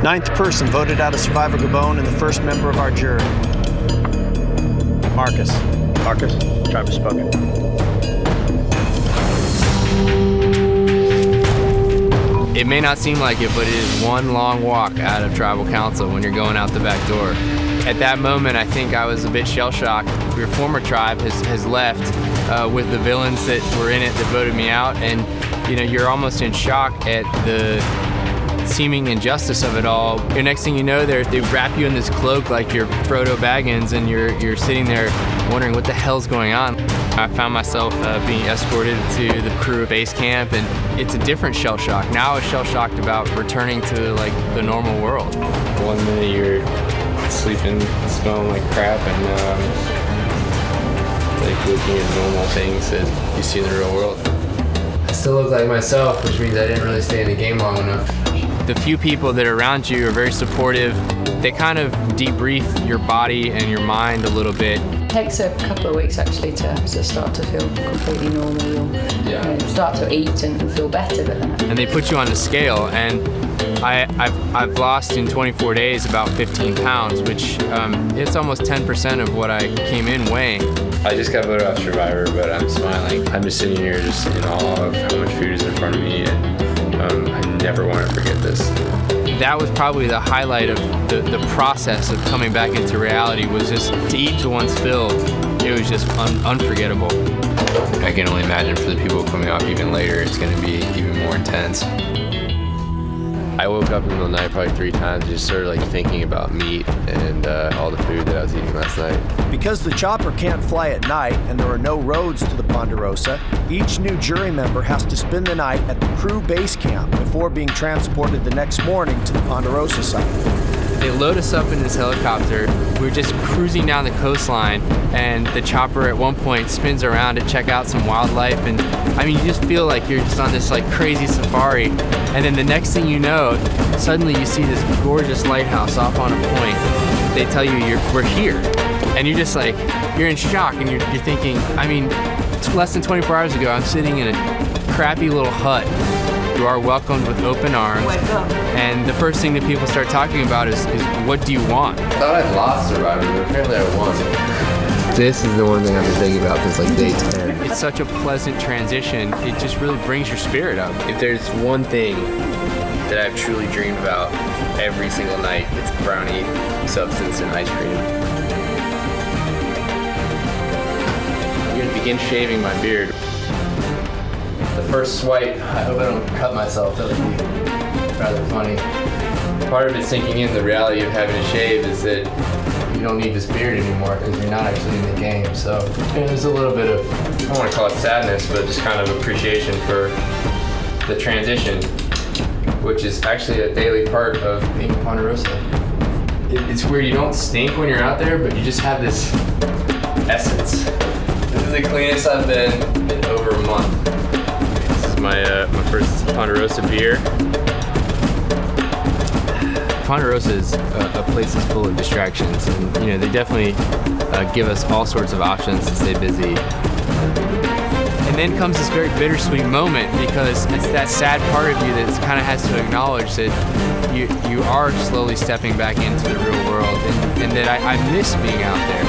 Ninth person voted out of Survivor Gabon and the first member of our jury. Marcus. Marcus, tribe has spoken. It may not seem like it, but it is one long walk out of tribal council when you're going out the back door. At that moment, I think I was a bit shell-shocked. Your former tribe has left with the villains that were in it that voted me out, and you're almost in shock at the seeming injustice of it all. The next thing you know, they wrap you in this cloak like you're Frodo Baggins, and you're sitting there wondering what the hell's going on. I found myself being escorted to the crew base camp, and it's a different shell shock. Now I was shell shocked about returning to like the normal world. One minute you're sleeping, smelling like crap, and like looking at normal things that you see in the real world. I still look like myself, which means I didn't really stay in the game long enough. The few people that are around you are very supportive. They kind of debrief your body and your mind a little bit. It takes a couple of weeks actually to start to feel completely normal. You'll start to eat and feel better. And they put you on the scale, and I've lost in 24 days about 15 pounds, which it's almost 10% of what I came in weighing. I just got voted off Survivor, but I'm smiling. I'm just sitting here just in awe of how much food is in front of me, and I never want to forget this. That was probably the highlight of the process of coming back into reality, was just to eat to one's fill. It was just unforgettable. I can only imagine for the people coming off even later, it's going to be even more intense. I woke up in the middle of the night probably 3 times, just sort of like thinking about meat and all the food that I was eating last night. Because the chopper can't fly at night and there are no roads to the Ponderosa, each new jury member has to spend the night at the crew base camp before being transported the next morning to the Ponderosa site. They load us up in this helicopter. We're just cruising down the coastline, and the chopper at one point spins around to check out some wildlife, and you just feel like you're just on this like crazy safari. And then the next thing you know, suddenly you see this gorgeous lighthouse off on a point. They tell you we're here, and you're just like, you're in shock, and you're thinking, less than 24 hours ago, I'm sitting in a crappy little hut. You are welcomed with open arms. And the first thing that people start talking about is what do you want? I thought I'd lost Survivor, but apparently I won. This is the one thing I've been thinking about since like day 10. It's such a pleasant transition. It just really brings your spirit up. If there's one thing that I've truly dreamed about every single night, it's brownie, substance, and ice cream. I'm gonna begin shaving my beard. The first swipe, I hope I don't cut myself, that would be rather funny. Part of it sinking in, the reality of having to shave is that you don't need this beard anymore because you're not actually in the game. So there's a little bit of, I don't want to call it sadness, but just kind of appreciation for the transition, which is actually a daily part of being a Ponderosa. It's weird, you don't stink when you're out there, but you just have this essence. This is the cleanest I've been in over a month. My first Ponderosa beer. Ponderosa is a place that's full of distractions, and they definitely give us all sorts of options to stay busy. And then comes this very bittersweet moment, because it's that sad part of you that kind of has to acknowledge that you are slowly stepping back into the real world, and that I miss being out there.